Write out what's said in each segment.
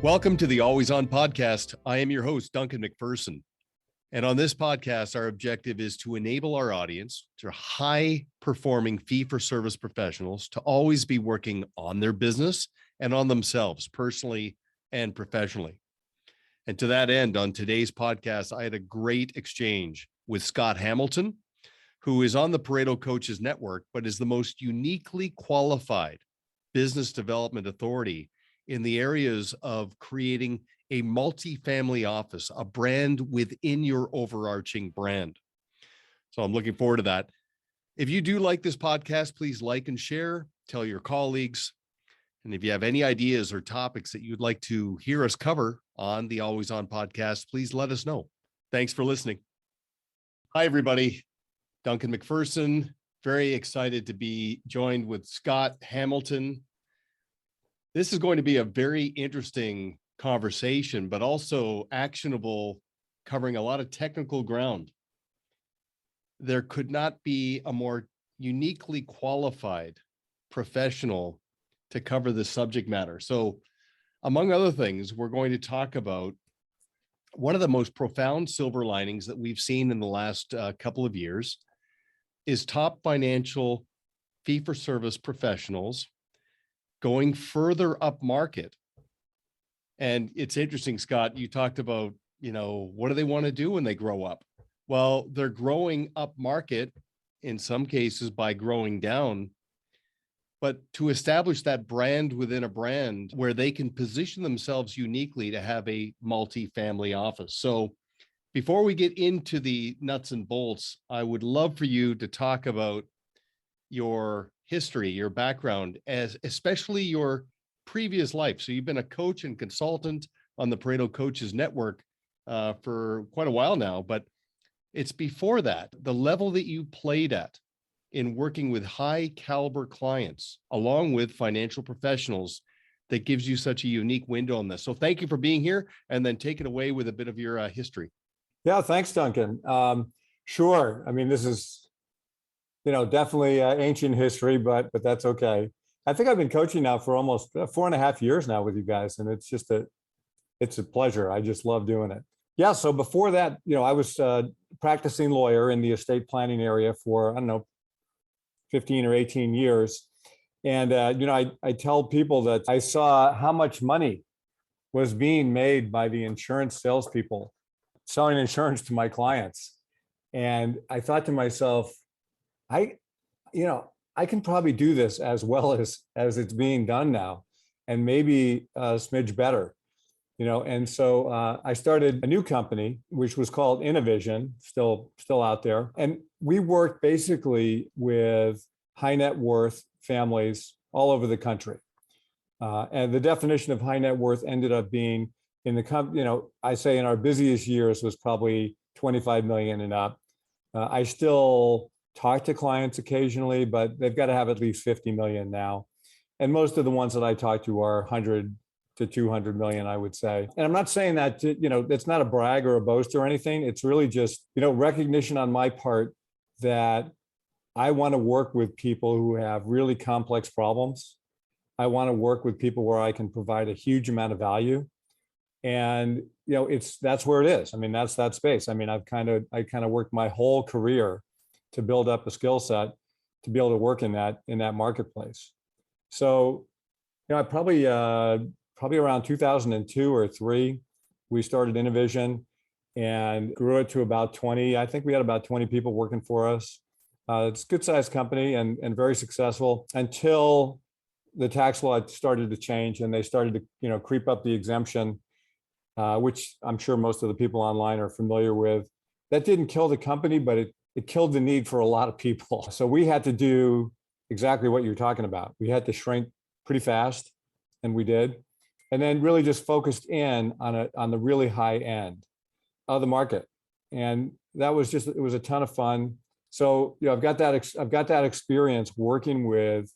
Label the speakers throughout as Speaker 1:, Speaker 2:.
Speaker 1: Welcome to the Always On podcast. I am your host, Duncan MacPherson. And on this podcast, our objective is to enable our audience, to high-performing fee-for-service professionals, to always be working on their business and on themselves, personally and professionally. And to that end, on today's podcast, I had a great exchange with Scott Hamilton, who is on the Pareto Coaches Network, but is the most uniquely qualified business development authority in the areas of creating a multi-family office, a brand within your overarching brand. So I'm looking forward to that. If you do like this podcast, please like and share, tell your colleagues. And if you have any ideas or topics that you'd like to hear us cover on the Always On podcast, please let us know. Thanks for listening. Hi, everybody. Duncan MacPherson, very excited to be joined with Scott Hamilton. This is going to be a very interesting conversation, but also actionable, covering a lot of technical ground. There could not be a more uniquely qualified professional to cover this subject matter. So, among other things, we're going to talk about one of the most profound silver linings that we've seen in the last couple of years is top financial fee-for-service professionals going further up market. And it's interesting, Scott, you talked about, what do they want to do when they grow up? Well, they're growing up market in some cases by growing down, but to establish that brand within a brand where they can position themselves uniquely to have a multi-family office. So before we get into the nuts and bolts, I would love for you to talk about your history, your background, especially your previous life. So you've been a coach and consultant on the Pareto Coaches Network for quite a while now, but it's before that, the level that you played at in working with high caliber clients, along with financial professionals, that gives you such a unique window on this. So thank you for being here, and then take it away with a bit of your history.
Speaker 2: Yeah, thanks, Duncan. Sure. I mean, this is, definitely ancient history, but that's okay. I think I've been coaching now for almost 4.5 years now with you guys, and it's a pleasure. I just love doing it. Yeah. So before that, I was practicing lawyer in the estate planning area for, 15 or 18 years. And, I tell people that I saw how much money was being made by the insurance salespeople selling insurance to my clients. And I thought to myself, I can probably do this as well as it's being done now, and maybe a smidge better, And so I started a new company, which was called Innovision, still out there. And we worked basically with high net worth families all over the country. And the definition of high net worth ended up being in the I say in our busiest years was probably 25 million and up. I still talk to clients occasionally, but they've got to have at least 50 million now. And most of the ones that I talk to are 100 to 200 million, I would say. And I'm not saying that, it's not a brag or a boast or anything. It's really just, recognition on my part that I want to work with people who have really complex problems. I want to work with people where I can provide a huge amount of value. And, that's where it is. I mean, that's that space. I mean, I kind of worked my whole career to build up a skill set to be able to work in that marketplace. So, I probably around 2002 or 3, we started Innovision and grew it to about 20. I think we had about 20 people working for us. It's a good sized company and very successful until the tax law started to change and they started to, creep up the exemption, which I'm sure most of the people online are familiar with. That didn't kill the company, but it killed the need for a lot of people. So we had to do exactly what you're talking about. We had to shrink pretty fast, and we did. And then really just focused in on the really high end of the market. And that was it was a ton of fun. So, I've got that experience working with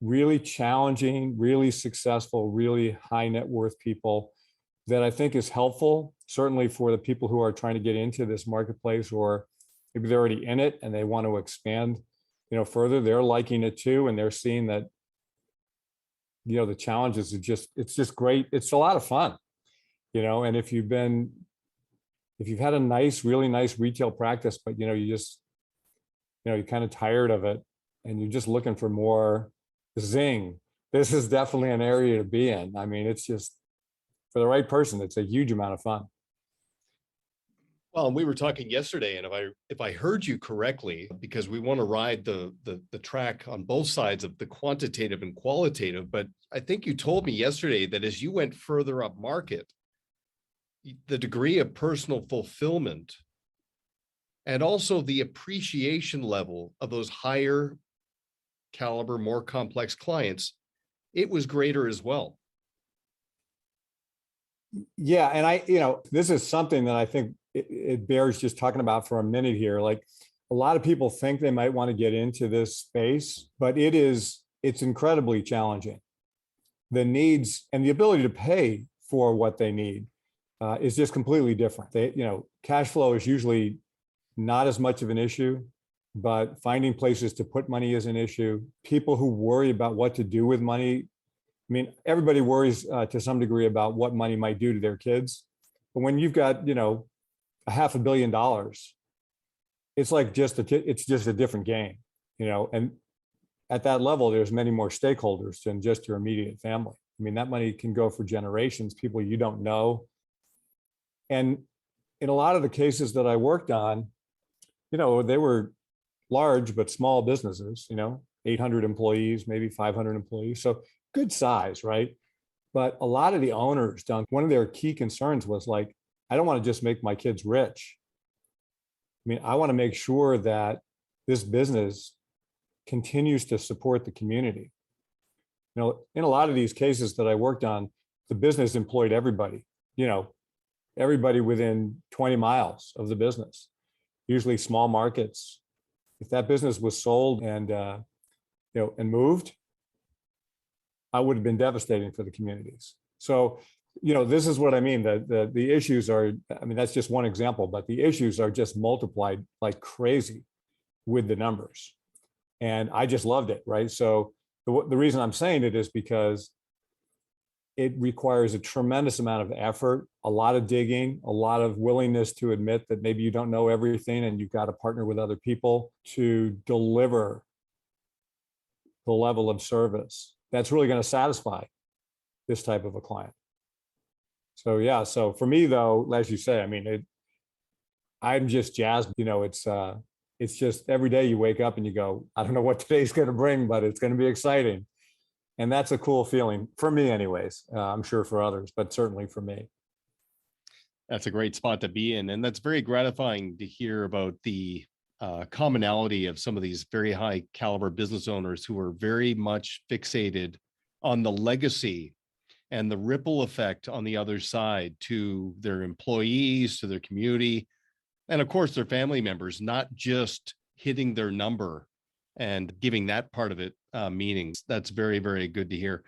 Speaker 2: really challenging, really successful, really high net worth people that I think is helpful, certainly for the people who are trying to get into this marketplace, or maybe they're already in it and they want to expand, further. They're liking it too, and they're seeing that the challenges are it's just great. It's a lot of fun, and if you've had a really nice retail practice, but you're kind of tired of it and you're just looking for more zing, this is definitely an area to be in. I mean, it's just, for the right person, it's a huge amount of fun.
Speaker 1: Well, we were talking yesterday, and if I heard you correctly, because we want to ride the track on both sides of the quantitative and qualitative, but I think you told me yesterday that as you went further up market, the degree of personal fulfillment and also the appreciation level of those higher caliber, more complex clients, it was greater as well.
Speaker 2: Yeah, and this is something that I think it bears just talking about for a minute here. Like, a lot of people think they might want to get into this space, but it's incredibly challenging. The needs and the ability to pay for what they need is just completely different. Cash flow is usually not as much of an issue, but finding places to put money is an issue. People who worry about what to do with money, I mean, everybody worries to some degree about what money might do to their kids. But when you've got, $500 million, it's just a different game, and at that level, there's many more stakeholders than just your immediate family. I mean, that money can go for generations, people you don't know. And in a lot of the cases that I worked on, they were large but small businesses, 800 employees, maybe 500 employees. So good size, right? But a lot of the owners, one of their key concerns was like, I don't want to just make my kids rich. I mean, I want to make sure that this business continues to support the community. In a lot of these cases that I worked on, the business employed everybody, everybody within 20 miles of the business, usually small markets. If that business was sold and moved, I would have been devastating for the communities. So, this is what I mean. The issues are, I mean, that's just one example, but the issues are just multiplied like crazy with the numbers. And I just loved it, right? So the reason I'm saying it is because it requires a tremendous amount of effort, a lot of digging, a lot of willingness to admit that maybe you don't know everything and you've got to partner with other people to deliver the level of service that's really going to satisfy this type of a client. So yeah, so for me though, as you say, I mean, I'm just jazzed. It's just every day you wake up and you go, I don't know what today's going to bring, but it's going to be exciting. And that's a cool feeling for me anyways. I'm sure for others, but certainly for me.
Speaker 1: That's a great spot to be in. And that's very gratifying to hear about the commonality of some of these very high caliber business owners who are very much fixated on the legacy and the ripple effect on the other side to their employees, to their community, and of course their family members, not just hitting their number and giving that part of it meanings. That's very, very good to hear.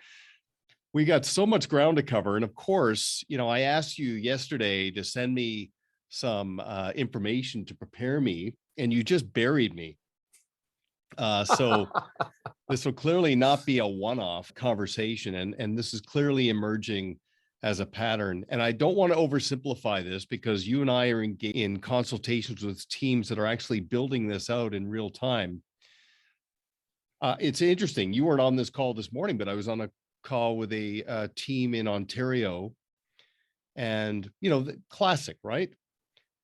Speaker 1: We got so much ground to cover. And of course, I asked you yesterday to send me some information to prepare me, and you just buried me. So this will clearly not be a one-off conversation, and this is clearly emerging as a pattern. And I don't want to oversimplify this because you and I are in consultations with teams that are actually building this out in real time. It's interesting. You weren't on this call this morning, but I was on a call with a team in Ontario, and the classic, right?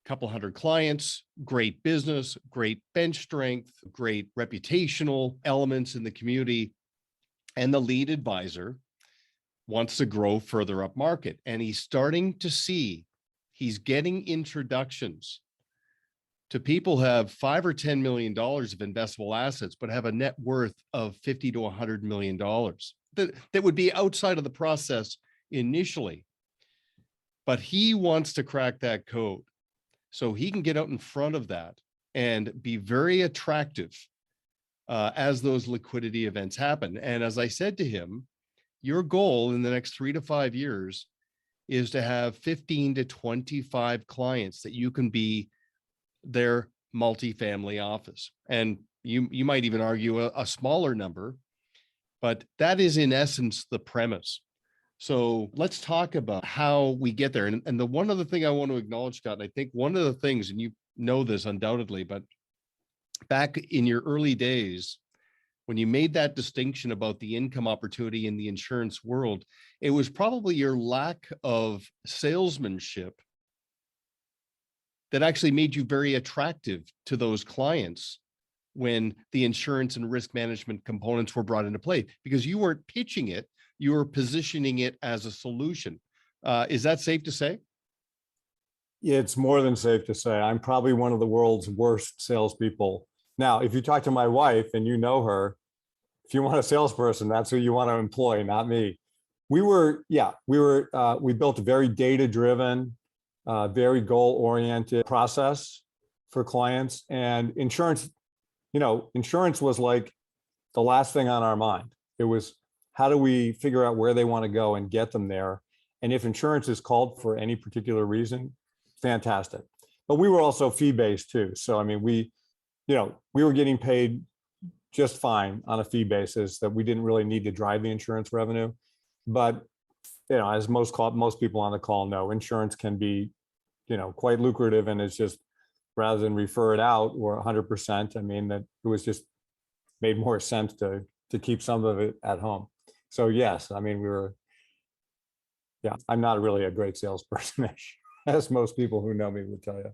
Speaker 1: Couple hundred clients, great business, great bench strength, great reputational elements in the community. And the lead advisor wants to grow further up market. And he's starting to see, he's getting introductions to people who have $5 or $10 million of investable assets, but have a net worth of $50 to $100 million that would be outside of the process initially. But he wants to crack that code so he can get out in front of that and be very attractive as those liquidity events happen. And as I said to him, your goal in the next 3 to 5 years is to have 15 to 25 clients that you can be their multifamily office. And you might even argue a smaller number But that is in essence the premise. So let's talk about how we get there. And the one other thing I want to acknowledge, Scott, and I think one of the things, and you know this undoubtedly, but back in your early days, when you made that distinction about the income opportunity in the insurance world, it was probably your lack of salesmanship that actually made you very attractive to those clients when the insurance and risk management components were brought into play, because you weren't pitching it, you were positioning it as a solution. Is that safe to say?
Speaker 2: Yeah, it's more than safe to say. I'm probably one of the world's worst salespeople. Now, if you talk to my wife and you know her, if you want a salesperson, that's who you want to employ, not me. We built a very data-driven, very goal-oriented process for clients. And insurance was like the last thing on our mind. It was, how do we figure out where they want to go and get them there? And if insurance is called for any particular reason, fantastic. But we were also fee-based too. So, I mean, we were getting paid just fine on a fee basis, that we didn't really need to drive the insurance revenue. But, as most people on the call know, insurance can be, quite lucrative, and it's just, rather than refer it out or 100%, I mean, that it was just made more sense to keep some of it at home. So yes, I mean, I'm not really a great salesperson, as most people who know me would tell you.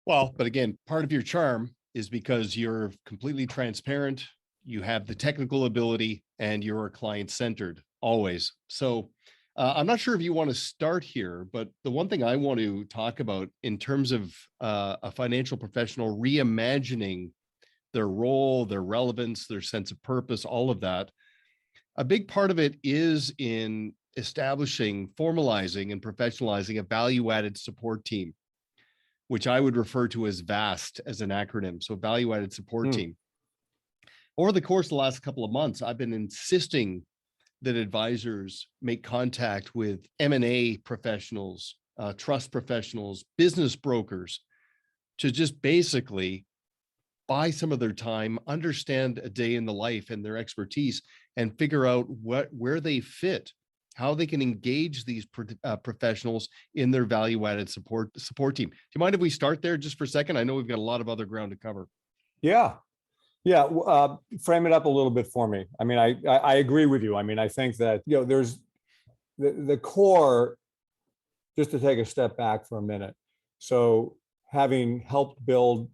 Speaker 1: Well, but again, part of your charm is because you're completely transparent, you have the technical ability, and you're client-centered always. So I'm not sure if you want to start here, but the one thing I want to talk about in terms of a financial professional reimagining their role, their relevance, their sense of purpose, all of that, a big part of it is in establishing, formalizing, and professionalizing a value-added support team, which I would refer to as VAST as an acronym. So value-added support team. Over the course of the last couple of months, I've been insisting that advisors make contact with M&A professionals, trust professionals, business brokers, to just basically buy some of their time, understand a day in the life and their expertise, and figure out where they fit, how they can engage these professionals in their value-added support team. Do you mind if we start there just for a second? I know we've got a lot of other ground to cover.
Speaker 2: Yeah. Frame it up a little bit for me. I mean, I agree with you. I mean, I think that, there's the core, just to take a step back for a minute. So having helped build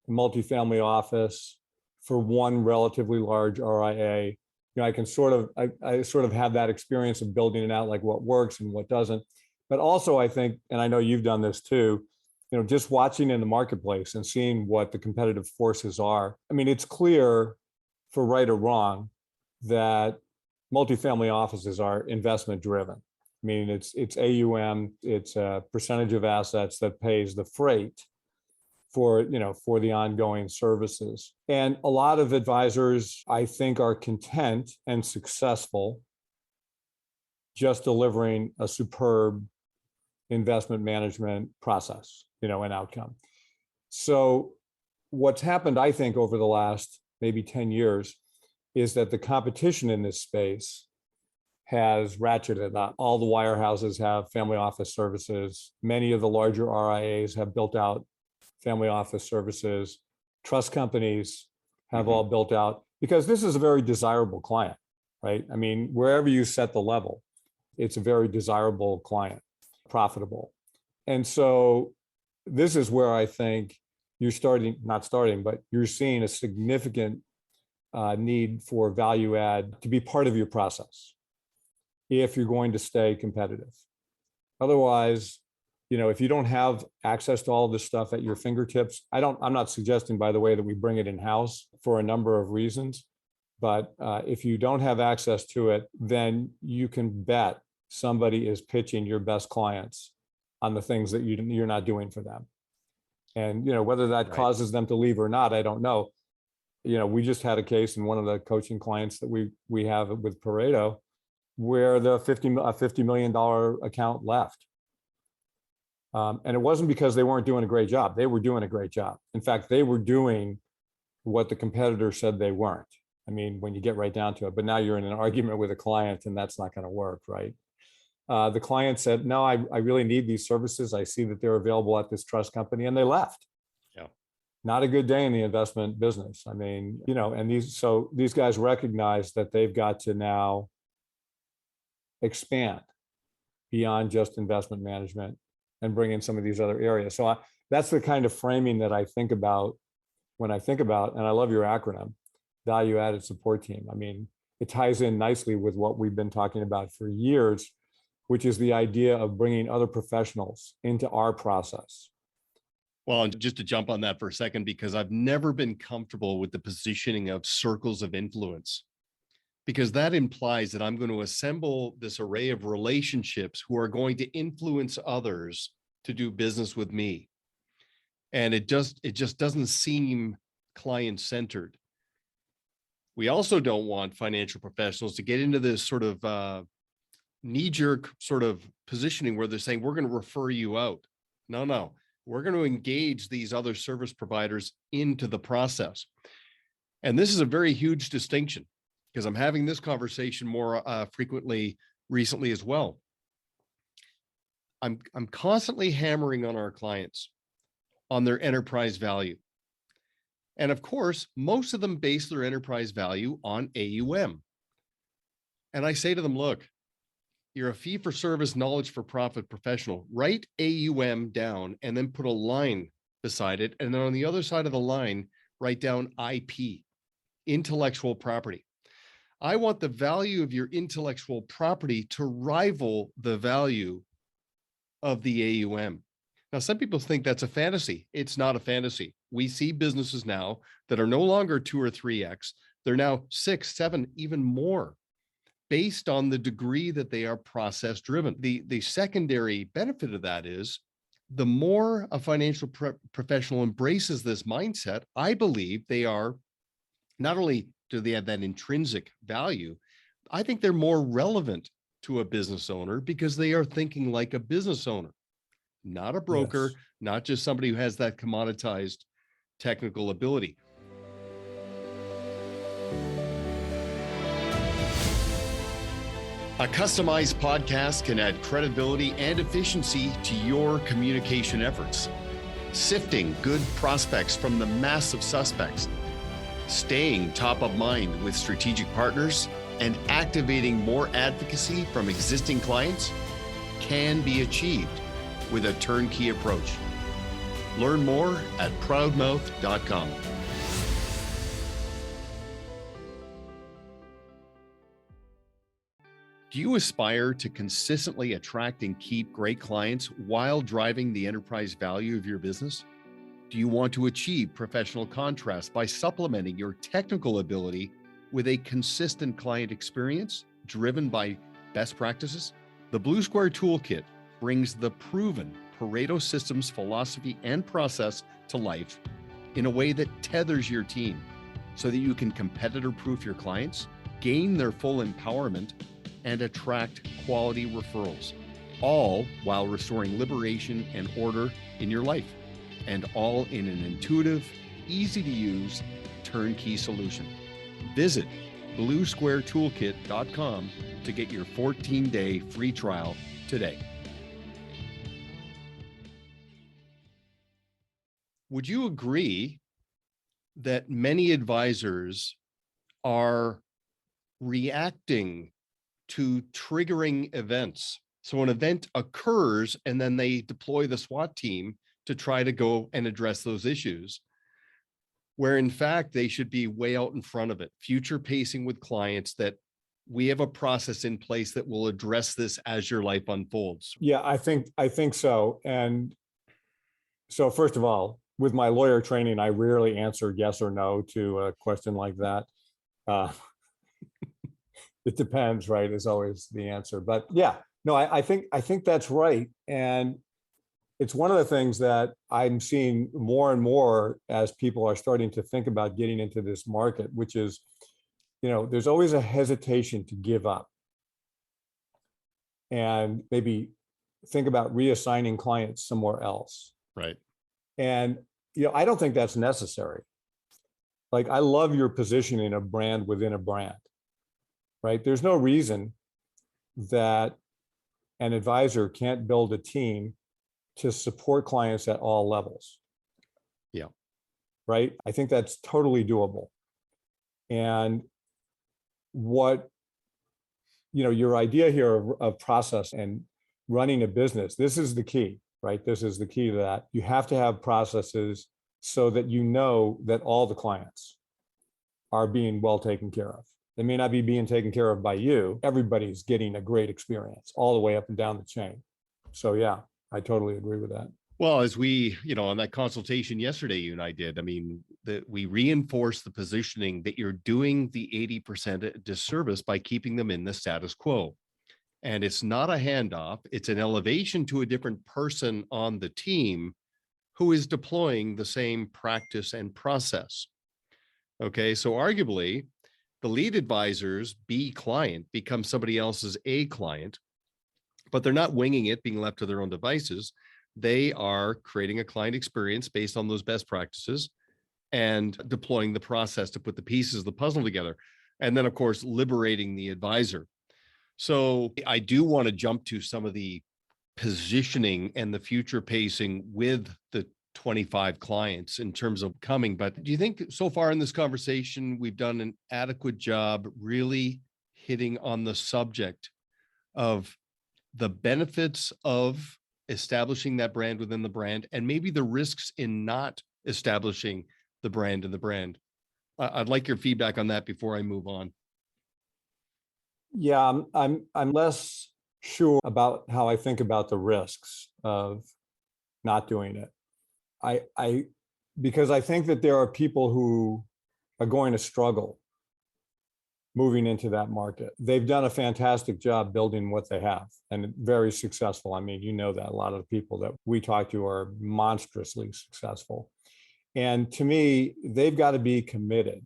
Speaker 2: a multifamily office for one relatively large RIA, I can sort of have that experience of building it out, like what works and what doesn't. But also, I think, and I know you've done this too, just watching in the marketplace and seeing what the competitive forces are. I mean, it's clear, for right or wrong, that multifamily offices are investment driven. I mean, it's AUM, it's a percentage of assets that pays the freight for the ongoing services. And a lot of advisors, I think, are content and successful just delivering a superb investment management process, and outcome. So what's happened, I think, over the last maybe 10 years is that the competition in this space has ratcheted up. All the wirehouses have family office services. Many of the larger RIAs have built out family office services. Trust companies have all built out, because this is a very desirable client, right? I mean, wherever you set the level, it's a very desirable client, profitable. And so this is where I think you're you're seeing a significant need for value add to be part of your process if you're going to stay competitive. Otherwise, if you don't have access to all this stuff at your fingertips, I'm not suggesting, by the way, that we bring it in-house for a number of reasons, but if you don't have access to it, then you can bet somebody is pitching your best clients on the things that you're not doing for them. And, whether that causes them to leave or not, I don't know. We just had a case in one of the coaching clients that we have with Pareto, where the $50 million account left. And it wasn't because they weren't doing a great job. They were doing a great job. In fact, they were doing what the competitor said they weren't. I mean, when you get right down to it, but now you're in an argument with a client and that's not going to work, right? The client said, no, I really need these services. I see that they're available at this trust company, and they left.
Speaker 1: Yeah.
Speaker 2: Not a good day in the investment business. I mean, and these guys recognize that they've got to now expand beyond just investment management and bring in some of these other areas. So that's the kind of framing that I think about when I think about, and I love your acronym, value added support team. I mean, it ties in nicely with what we've been talking about for years, which is the idea of bringing other professionals into our process.
Speaker 1: Well, and just to jump on that for a second, because I've never been comfortable with the positioning of circles of influence, because that implies that I'm going to assemble this array of relationships who are going to influence others to do business with me. And it just doesn't seem client-centered. We also don't want financial professionals to get into this sort of knee-jerk sort of positioning where they're saying, we're going to refer you out. No, we're going to engage these other service providers into the process. And this is a very huge distinction, because I'm having this conversation more frequently recently as well. I'm constantly hammering on our clients on their enterprise value. And of course, most of them base their enterprise value on AUM. And I say to them, look, you're a fee-for-service, knowledge-for-profit professional. Write AUM down and then put a line beside it. And then on the other side of the line, write down IP, intellectual property. I want the value of your intellectual property to rival the value of the AUM. Now, some people think that's a fantasy. It's not a fantasy. We see businesses now that are no longer 2 or 3x. They're now 6, 7, even more, based on the degree that they are process driven. The secondary benefit of that is the more a financial professional embraces this mindset, I believe they are, not only do they have that intrinsic value, I think they're more relevant to a business owner because they are thinking like a business owner, not a broker,
Speaker 2: Yes.
Speaker 1: not just somebody who has that commoditized technical ability. A customized podcast can add credibility and efficiency to your communication efforts, sifting good prospects from the mass of suspects, staying top of mind with strategic partners, and activating more advocacy from existing clients can be achieved with a turnkey approach. Learn more at proudmouth.com. Do you aspire to consistently attract and keep great clients while driving the enterprise value of your business? Do you want to achieve professional contrast by supplementing your technical ability with a consistent client experience driven by best practices? The Blue Square Toolkit brings the proven Pareto systems philosophy and process to life in a way that tethers your team so that you can competitor-proof your clients, gain their full empowerment, and attract quality referrals, all while restoring liberation and order in your life, and all in an intuitive, easy-to-use, turnkey solution. Visit bluesquaretoolkit.com to get your 14-day free trial today. Would you agree that many advisors are reacting to triggering events? So an event occurs and then they deploy the SWAT team to try to go and address those issues, where in fact they should be way out in front of it, future pacing with clients that we have a process in place that will address this as your life unfolds.
Speaker 2: Yeah, I think so. And so first of all, with my lawyer training, I rarely answer yes or no to a question like that. It depends, right? Is always the answer. But yeah, no, I think that's right. And it's one of the things that I'm seeing more and more as people are starting to think about getting into this market, which is, there's always a hesitation to give up and maybe think about reassigning clients somewhere else.
Speaker 1: Right.
Speaker 2: And, I don't think that's necessary. Like, I love your positioning of brand within a brand, right? There's no reason that an advisor can't build a team to support clients at all levels.
Speaker 1: Yeah.
Speaker 2: Right. I think that's totally doable. And what, your idea here of process and running a business, this is the key, right? This is the key to that. You have to have processes so that you know that all the clients are being well taken care of. They may not be being taken care of by you. Everybody's getting a great experience all the way up and down the chain. So yeah, I totally agree with that.
Speaker 1: Well, as we, on that consultation yesterday, you and I did, I mean, that we reinforce the positioning that you're doing the 80% disservice by keeping them in the status quo. And it's not a handoff, it's an elevation to a different person on the team who is deploying the same practice and process. Okay, so arguably, the lead advisor's B client becomes somebody else's A client, but they're not winging it, being left to their own devices. They are creating a client experience based on those best practices and deploying the process to put the pieces of the puzzle together. And then, of course, liberating the advisor. So I do want to jump to some of the positioning and the future pacing with the 25 clients in terms of coming. But do you think so far in this conversation, we've done an adequate job really hitting on the subject of the benefits of establishing that brand within the brand and maybe the risks in not establishing the brand in the brand? I'd like your feedback on that before I move on.
Speaker 2: Yeah, I'm less sure about how I think about the risks of not doing it. Because I think that there are people who are going to struggle moving into that market. They've done a fantastic job building what they have and very successful. I mean, that a lot of the people that we talk to are monstrously successful. And to me, they've got to be committed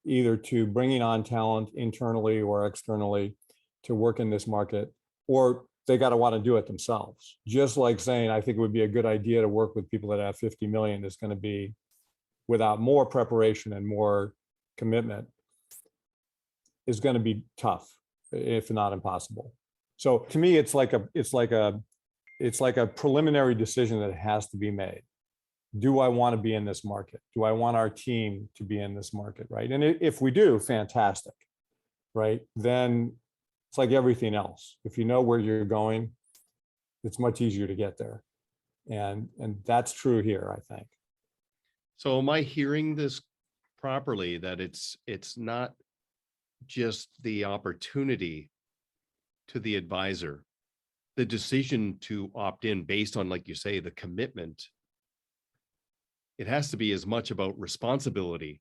Speaker 2: either to bringing on talent internally or externally to work in this market, or they got to want to do it themselves. Just like saying, I think it would be a good idea to work with people that have 50 million is going to be, without more preparation and more commitment, is going to be tough, if not impossible. So to me, it's like a preliminary decision that has to be made. Do I want to be in this market? Do I want our team to be in this market, right? And if we do, fantastic, right? Then it's like everything else. If you know where you're going, it's much easier to get there. And that's true here, I think.
Speaker 1: So am I hearing this properly, that it's not just the opportunity to the advisor, the decision to opt in based on, like you say, the commitment? It has to be as much about responsibility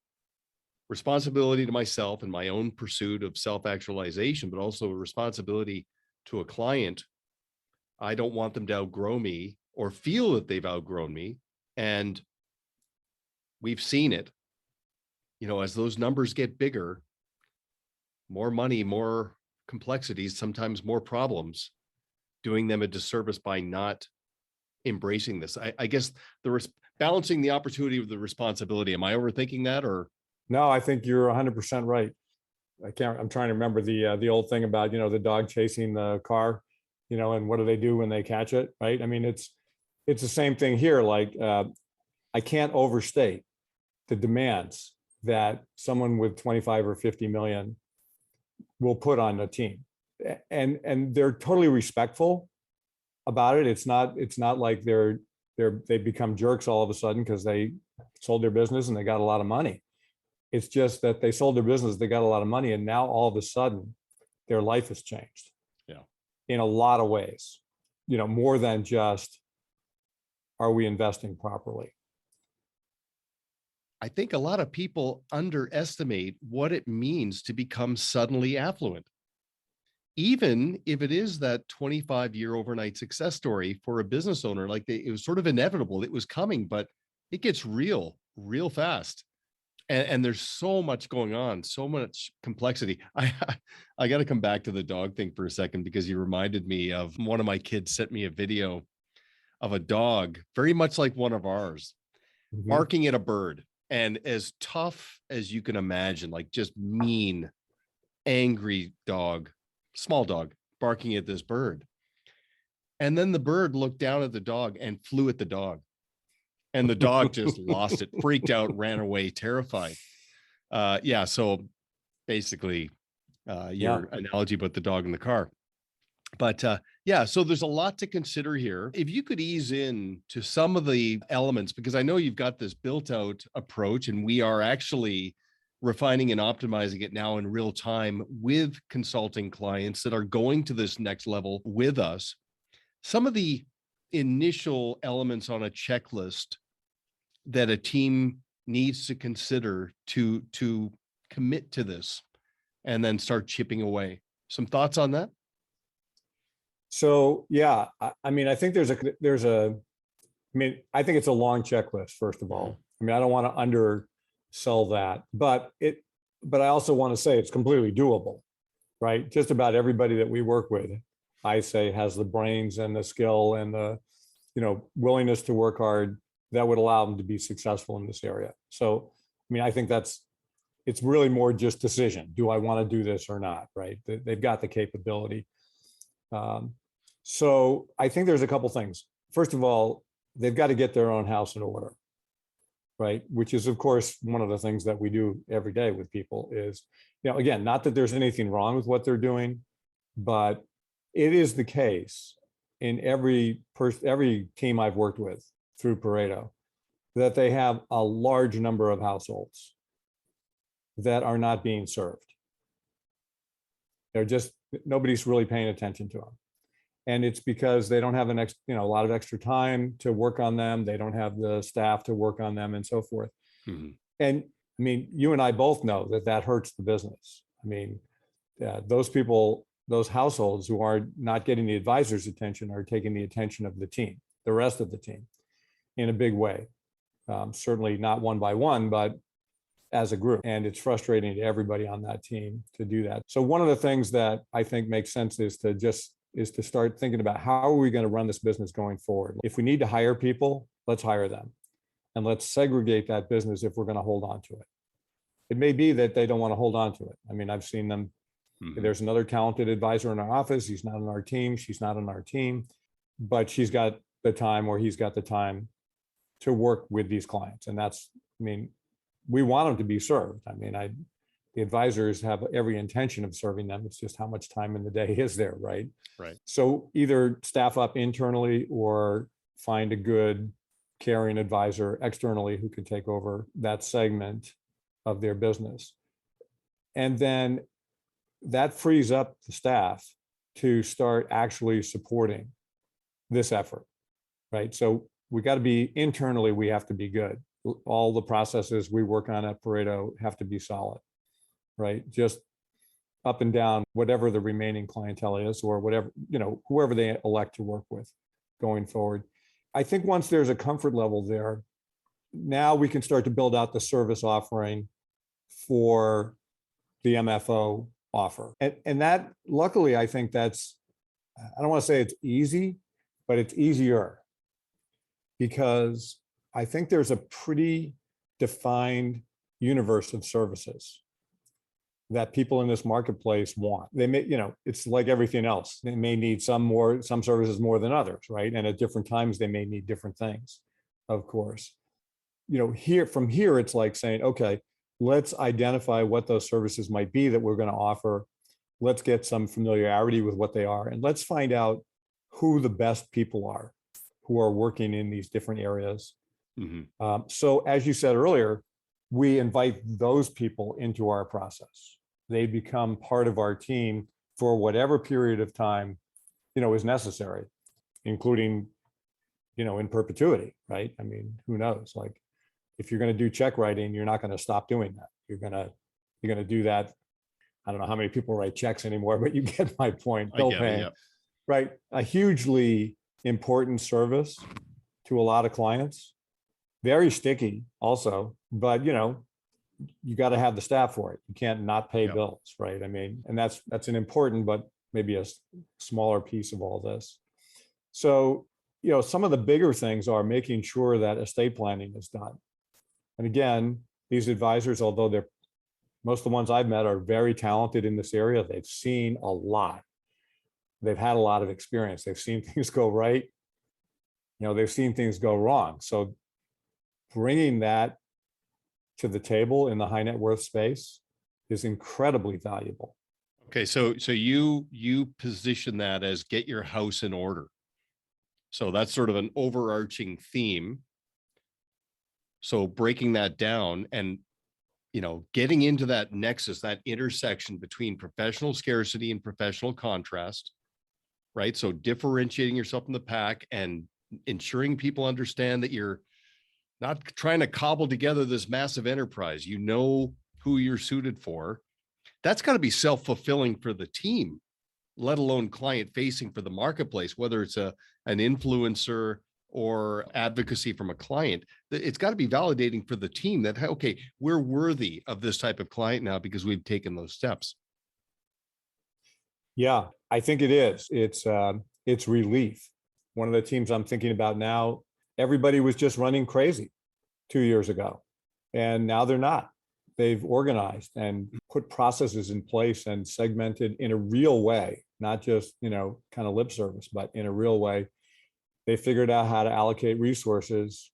Speaker 1: to myself and my own pursuit of self-actualization, but also a responsibility to a client. I don't want them to outgrow me or feel that they've outgrown me. And we've seen it, as those numbers get bigger, more money, more complexities, sometimes more problems, doing them a disservice by not embracing this. I guess balancing the opportunity with the responsibility. Am I overthinking that, or?
Speaker 2: No, I think you're 100% right. I'm trying to remember the old thing about, the dog chasing the car, and what do they do when they catch it, right? I mean, it's the same thing here. Like, I can't overstate the demands that someone with 25 or 50 million will put on a team. And they're totally respectful about it. It's not like they become jerks all of a sudden because they sold their business and they got a lot of money. It's just that they sold their business, they got a lot of money, and now all of a sudden their life has changed.
Speaker 1: Yeah.
Speaker 2: In a lot of ways, more than just, are we investing properly?
Speaker 1: I think a lot of people underestimate what it means to become suddenly affluent. Even if it is that 25-year overnight success story for a business owner, like it was sort of inevitable, it was coming, but it gets real fast. And there's so much going on, so much complexity. I got to come back to the dog thing for a second, because you reminded me of one of my kids sent me a video of a dog, very much like one of ours, barking at a bird. and as tough as you can imagine, like just mean, angry dog, small dog, barking at this bird. And then the bird looked down at the dog and flew at the dog. And the dog just lost it, freaked out, ran away, terrified. Yeah. So basically, your analogy about the dog in the car. But yeah, so there's a lot to consider here. If you could ease in to some of the elements, because I know you've got this built out approach, and we are actually refining and optimizing it now in real time with consulting clients that are going to this next level with us. Some of the initial elements on a checklist that a team needs to consider to commit to this and then start chipping away. Some thoughts on that?
Speaker 2: So, yeah, I mean, I think I think it's a long checklist, first of all. I mean, I don't want to undersell that, but I also want to say it's completely doable, right? Just about everybody that we work with, I say, has the brains and the skill and the, willingness to work hard that would allow them to be successful in this area. So, I mean, I think it's really more just decision. Do I want to do this or not, right? They've got the capability. So I think there's a couple things. First of all, they've got to get their own house in order, right? Which is, of course, one of the things that we do every day with people is, again, not that there's anything wrong with what they're doing, but it is the case in every team I've worked with through Pareto that they have a large number of households that are not being served. Nobody's really paying attention to them. And it's because they don't have a lot of extra time to work on them. They don't have the staff to work on them and so forth. Mm-hmm. And I mean, you and I both know that hurts the business. I mean, those people, those households who are not getting the advisor's attention are taking the attention of the team, the rest of the team, in a big way. Certainly not one by one, but as a group. And it's frustrating to everybody on that team to do that. So one of the things that I think makes sense is to start thinking about how are we going to run this business going forward. If we need to hire people, let's hire them. And let's segregate that business if we're going to hold on to it. It may be that they don't want to hold on to it. I mean, I've seen them. Mm-hmm. There's another talented advisor in our office. He's not on our team. She's not on our team, but she's got the time, or he's got the time to work with these clients. And we want them to be served. I mean, the advisors have every intention of serving them. It's just how much time in the day is there, right?
Speaker 1: Right.
Speaker 2: So either staff up internally or find a good caring advisor externally who can take over that segment of their business. And then that frees up the staff to start actually supporting this effort, right? So we got to be internally, we have to be good. All the processes we work on at Pareto have to be solid, right? Just up and down, whatever the remaining clientele is, or whatever, whoever they elect to work with going forward. I think once there's a comfort level there, now we can start to build out the service offering for the MFO offer. And that, luckily, I think I don't want to say it's easy, but it's easier, because I think there's a pretty defined universe of services that people in this marketplace want. They may, it's like everything else. They may need some services more than others, right? And at different times, they may need different things, of course. From here, it's like saying, okay, let's identify what those services might be that we're going to offer. Let's get some familiarity with what they are, and let's find out who the best people are who are working in these different areas. Mm-hmm. So as you said earlier, we invite those people into our process. They become part of our team for whatever period of time, is necessary, including, in perpetuity, right? I mean, who knows? Like, if you're going to do check writing, you're not going to stop doing that. You're going to do that. I don't know how many people write checks anymore, but you get my point. Bill paying, right? A hugely important service to a lot of clients. Very sticky also, but you got to have the staff for it. You can't not pay bills, right? I mean, and that's an important, but maybe a smaller piece of all this. So, some of the bigger things are making sure that estate planning is done, And again, these advisors, although most of the ones I've met are very talented in this area, they've seen a lot. They've had a lot of experience. They've seen things go right. They've seen things go wrong. So bringing that to the table in the high net worth space is incredibly valuable.
Speaker 1: Okay, so you position that as get your house in order. So that's sort of an overarching theme. So breaking that down and getting into that nexus, that intersection between professional scarcity and professional contrast, right? So differentiating yourself from the pack and ensuring people understand that you're not trying to cobble together this massive enterprise. You know who you're suited for. That's got to be self-fulfilling for the team, let alone client facing for the marketplace, whether it's an influencer or advocacy from a client. It's got to be validating for the team that, okay, we're worthy of this type of client now because we've taken those steps.
Speaker 2: Yeah, I think it is. It's relief. One of the teams I'm thinking about now, everybody was just running crazy 2 years ago, and now they're not. They've organized and put processes in place and segmented in a real way, not just, kind of lip service, but in a real way. They figured out how to allocate resources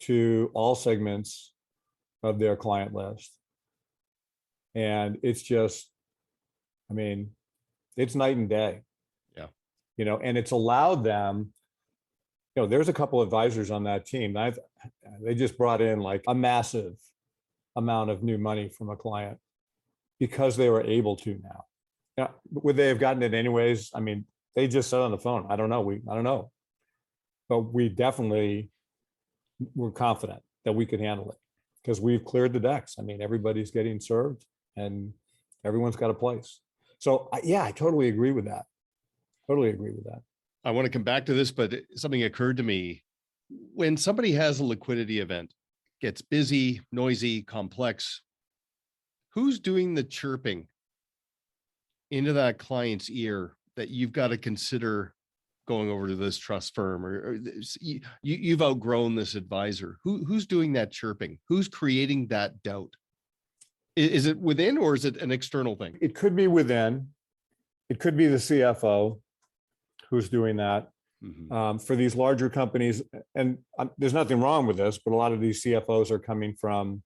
Speaker 2: to all segments of their client list. And it's just, it's night and day.
Speaker 1: Yeah.
Speaker 2: And it's allowed them, there's a couple of advisors on that team. They just brought in like a massive amount of new money from a client because they were able to now. Would they have gotten it anyways? They just said on the phone, I don't know. But we definitely were confident that we could handle it because we've cleared the decks. Everybody's getting served and everyone's got a place. So yeah, I totally agree with that.
Speaker 1: I want to come back to this, but something occurred to me. When somebody has a liquidity event, gets busy, noisy, complex, who's doing the chirping into that client's ear that you've got to consider going over to this trust firm or you've outgrown this advisor? Who's doing that chirping? Who's creating that doubt? Is it within or is it an external thing?
Speaker 2: It could be within. It could be the CFO who's doing that. Mm-hmm. For these larger companies, and there's nothing wrong with this, but a lot of these CFOs are coming from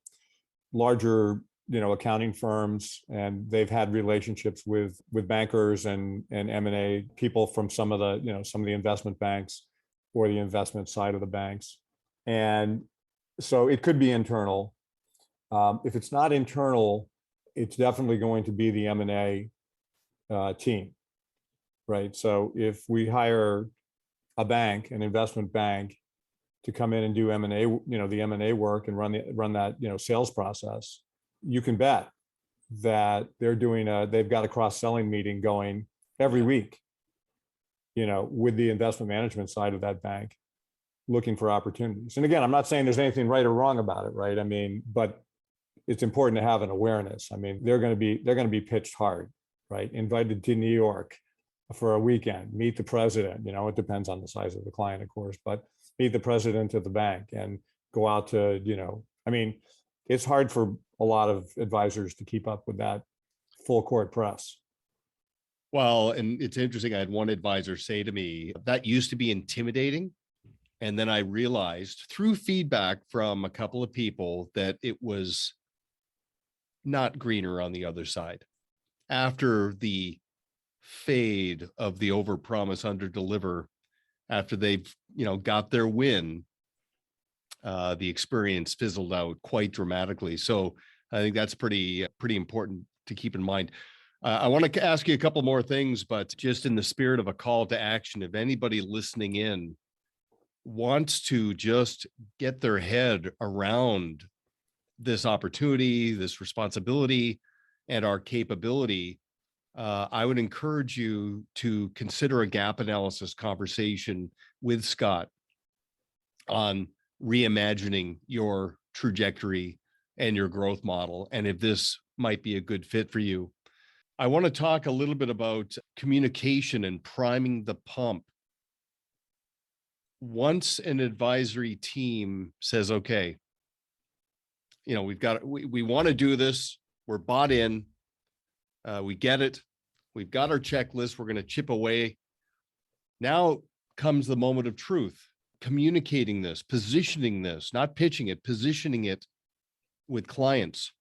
Speaker 2: larger, accounting firms, and they've had relationships with bankers and M&A people from some of the investment banks or the investment side of the banks. And so it could be internal. If it's not internal, it's definitely going to be the M&A team, right? So if we hire a bank, an investment bank, to come in and do M&A, the M&A work and run that, sales process, you can bet that they've got a cross-selling meeting going every week, with the investment management side of that bank, looking for opportunities. And again, I'm not saying there's anything right or wrong about it, right? But it's important to have an awareness. They're going to be pitched hard, right? Invited to New York for a weekend, meet the president. It depends on the size of the client, of course, but meet the president of the bank and go out to, it's hard for a lot of advisors to keep up with that full court press.
Speaker 1: Well, and it's interesting. I had one advisor say to me, that used to be intimidating. And then I realized through feedback from a couple of people that it was not greener on the other side. After the fade of the overpromise, underdeliver, after they've, got their win, the experience fizzled out quite dramatically. So I think that's pretty important to keep in mind. I want to ask you a couple more things, but just in the spirit of a call to action, if anybody listening in wants to just get their head around this opportunity, this responsibility, and our capability, I would encourage you to consider a gap analysis conversation with Scott on reimagining your trajectory and your growth model, and if this might be a good fit for you. I want to talk a little bit about communication and priming the pump. Once an advisory team says, okay, we want to do this. We're bought in. We get it. We've got our checklist. We're going to chip away. Now comes the moment of truth, communicating this, positioning this, not pitching it, positioning it with clients.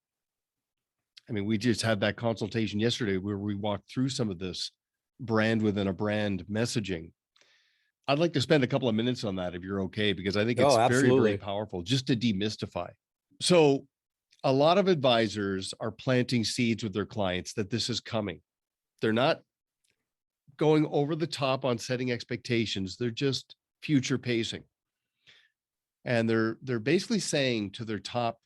Speaker 1: I mean, we just had that consultation yesterday where we walked through some of this brand within a brand messaging. I'd like to spend a couple of minutes on that if you're okay, because I think it's very, very powerful just to demystify. So a lot of advisors are planting seeds with their clients that this is coming. They're not going over the top on setting expectations. They're just future pacing. And they're basically saying to their top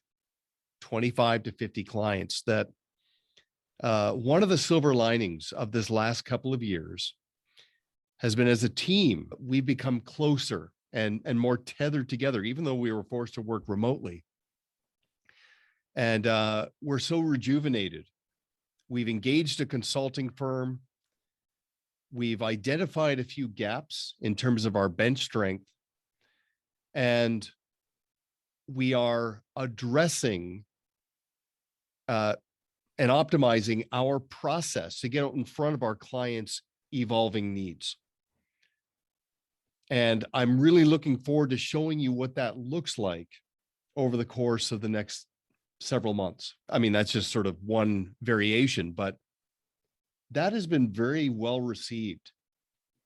Speaker 1: 25 to 50 clients that one of the silver linings of this last couple of years has been, as a team, we've become closer and more tethered together, even though we were forced to work remotely. And we're so rejuvenated. We've engaged a consulting firm. We've identified a few gaps in terms of our bench strength. And we are addressing and optimizing our process to get out in front of our clients' evolving needs. And I'm really looking forward to showing you what that looks like over the course of the next several months. I mean, that's just sort of one variation, but that has been very well received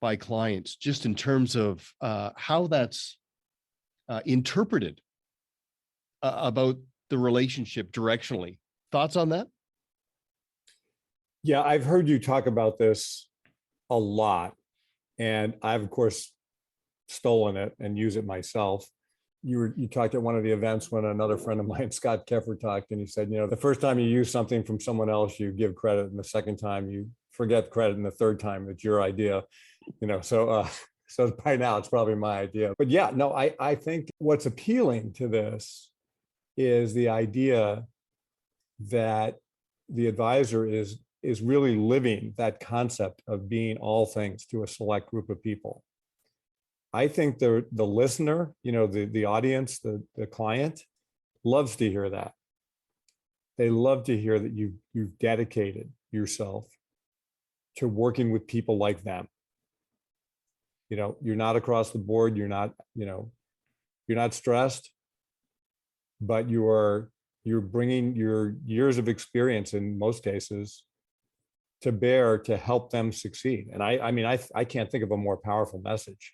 Speaker 1: by clients, just in terms of how that's interpreted about the relationship directionally. Thoughts on that?
Speaker 2: Yeah, I've heard you talk about this a lot, and I've, of course, stolen it and use it myself. You talked at one of the events when another friend of mine, Scott Keffer, talked, and he said, the first time you use something from someone else, you give credit, and the second time you forget credit, and the third time it's your idea. So by now it's probably my idea. But yeah, no, I think what's appealing to this is the idea that the advisor is really living that concept of being all things to a select group of people. I think the listener, the audience, the client loves to hear that. They love to hear that you've dedicated yourself to working with people like them. You're not across the board. You're not stressed, but you're bringing your years of experience in most cases to bear to help them succeed. And I can't think of a more powerful message.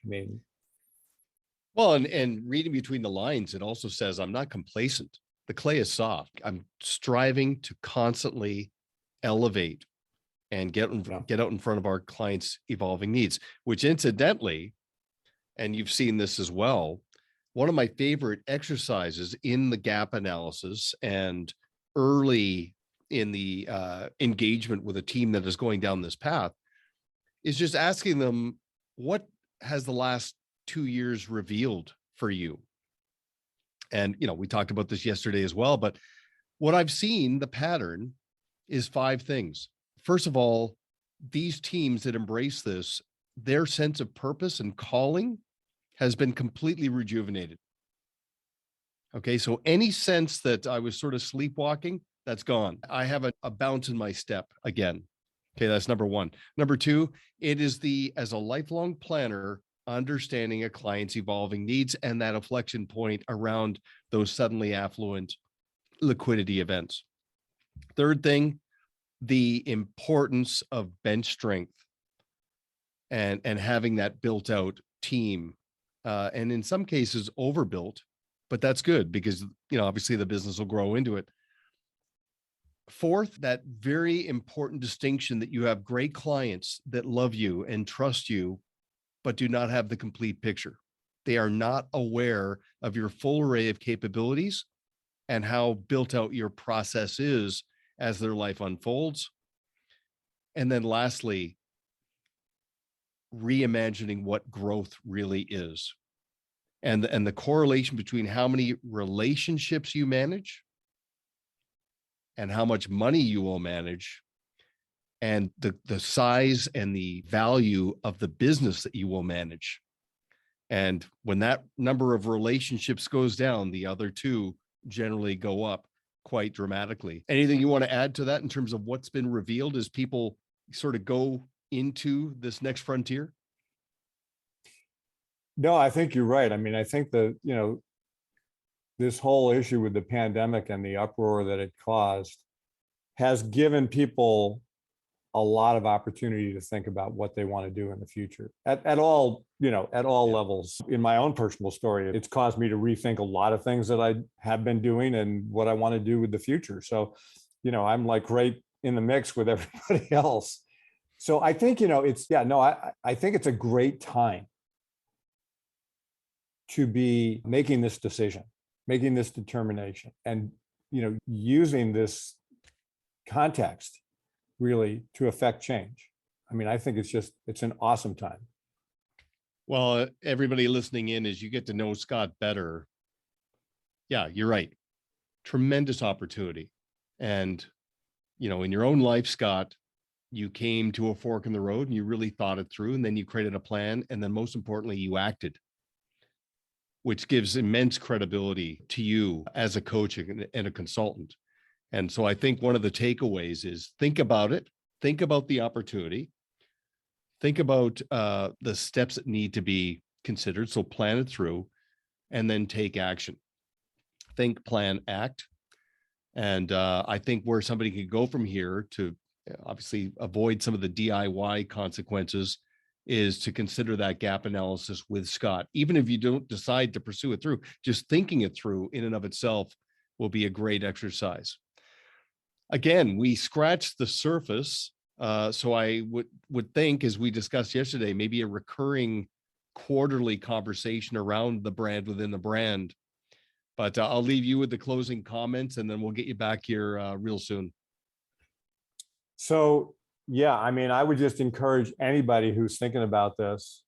Speaker 1: Well, and reading between the lines, it also says, I'm not complacent. The clay is soft. I'm striving to constantly elevate and get out in front of our clients' evolving needs, which incidentally, and you've seen this as well, one of my favorite exercises in the gap analysis and early in the engagement with a team that is going down this path is just asking them, what has the last 2 years revealed for you? And, we talked about this yesterday as well, but what I've seen, the pattern is 5 things. First of all, these teams that embrace this, their sense of purpose and calling has been completely rejuvenated. Okay, so any sense that I was sort of sleepwalking, that's gone. I have a bounce in my step again. Okay, that's number 1. Number 2, it is as a lifelong planner, understanding a client's evolving needs and that inflection point around those suddenly affluent liquidity events. Third thing, the importance of bench strength and having that built out team, and in some cases overbuilt, but that's good because, obviously the business will grow into it. Fourth, that very important distinction that you have great clients that love you and trust you, but do not have the complete picture. They are not aware of your full array of capabilities and how built out your process is as their life unfolds. And then lastly, reimagining what growth really is. And the correlation between how many relationships you manage and how much money you will manage, and the size and the value of the business that you will manage. And when that number of relationships goes down, the other 2 generally go up. quite dramatically. Anything you want to add to that in terms of what's been revealed as people sort of go into this next frontier?
Speaker 2: No, I think you're right. I mean, I think that, this whole issue with the pandemic and the uproar that it caused has given people a lot of opportunity to think about what they want to do in the future at all levels. In my own personal story, it's caused me to rethink a lot of things that I have been doing and what I want to do with the future. So, I'm like right in the mix with everybody else. So I think, I think it's a great time to be making this decision, making this determination, and, using this context really to affect change. I mean, I think it's an awesome time.
Speaker 1: Well, everybody listening in, as you get to know Scott better, yeah, you're right. Tremendous opportunity. And, in your own life, Scott, you came to a fork in the road and you really thought it through, and then you created a plan. And then most importantly, you acted, which gives immense credibility to you as a coach and a consultant. And so I think one of the takeaways is think about it, think about the opportunity, think about the steps that need to be considered. So plan it through and then take action. Think, plan, act. And I think where somebody could go from here to obviously avoid some of the DIY consequences is to consider that gap analysis with Scott. Even if you don't decide to pursue it through, just thinking it through in and of itself will be a great exercise. Again, we scratched the surface. So I would think, as we discussed yesterday, maybe a recurring quarterly conversation around the brand within the brand. But I'll leave you with the closing comments, and then we'll get you back here real soon.
Speaker 2: So, yeah, I mean, I would just encourage anybody who's thinking about this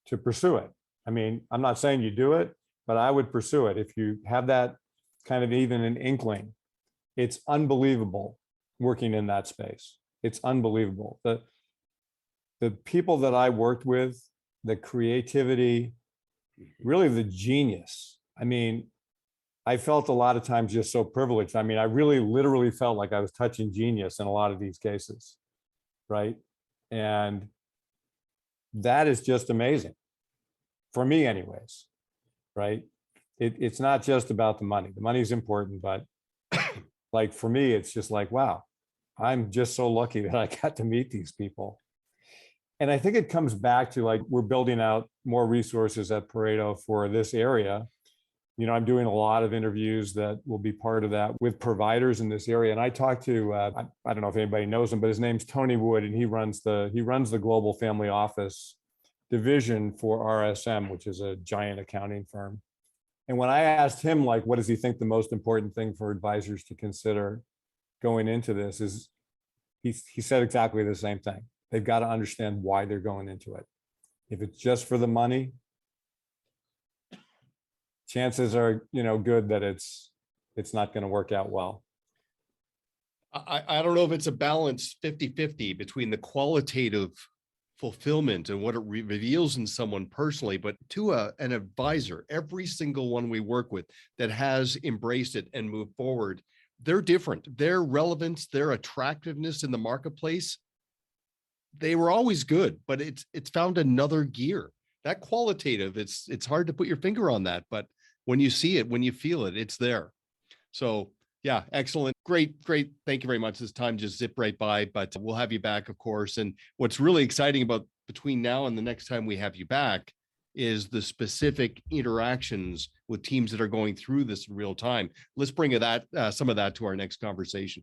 Speaker 2: to pursue it. I mean, I'm not saying you do it, but I would pursue it. If you have that kind of even an inkling, it's unbelievable working in that space. It's unbelievable. The people that I worked with, the creativity, really the genius. I mean, I felt a lot of times just so privileged. I mean, I really literally felt like I was touching genius in a lot of these cases, right? And that is just amazing for me anyways, right? It's not just about the money. The money is important, but like for me, it's just like, wow, I'm just so lucky that I got to meet these people. And I think it comes back to like, we're building out more resources at Pareto for this area. I'm doing a lot of interviews that will be part of that with providers in this area. And I talked to, I don't know if anybody knows him, but his name's Tony Wood, and he runs the Global Family Office division for RSM, which is a giant accounting firm. And when I asked him, like, what does he think the most important thing for advisors to consider going into this is, he said exactly the same thing. They've got to understand why they're going into it. If it's just for the money, chances are, good that it's not going to work out well.
Speaker 1: I don't know if it's a balance 50-50 between the qualitative fulfillment and what it reveals in someone personally, but to an advisor, every single one we work with that has embraced it and moved forward, they're different. Their relevance, their attractiveness in the marketplace, they were always good, but it's found another gear. That qualitative, it's hard to put your finger on that, but when you see it, when you feel it, it's there. So yeah, excellent. Great. Thank you very much. This time just zipped right by, but we'll have you back, of course. And what's really exciting about between now and the next time we have you back is the specific interactions with teams that are going through this in real time. Let's bring some of that to our next conversation.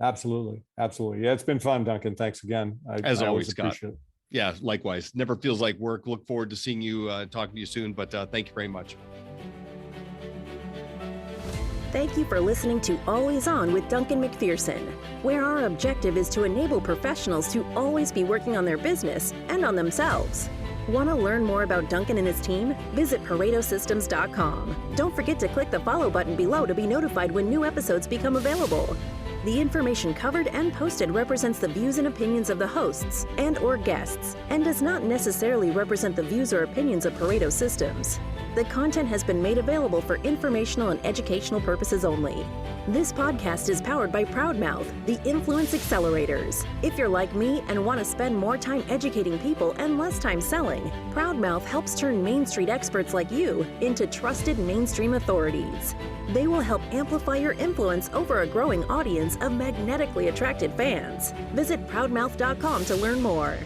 Speaker 2: Absolutely. Yeah, it's been fun, Duncan. Thanks again.
Speaker 1: As always, Scott.
Speaker 2: Appreciate it.
Speaker 1: Yeah, likewise. Never feels like work. Look forward to seeing you, talking to you soon, but thank you very much.
Speaker 3: Thank you for listening to Always On with Duncan MacPherson, where our objective is to enable professionals to always be working on their business and on themselves. Want to learn more about Duncan and his team? Visit ParetoSystems.com. Don't forget to click the follow button below to be notified when new episodes become available. The information covered and posted represents the views and opinions of the hosts and/or guests and does not necessarily represent the views or opinions of Pareto Systems. The content has been made available for informational and educational purposes only. This podcast is powered by Proudmouth, the Influence Accelerators. If you're like me and want to spend more time educating people and less time selling, Proudmouth helps turn Main Street experts like you into trusted mainstream authorities. They will help amplify your influence over a growing audience of magnetically attracted fans. Visit proudmouth.com to learn more.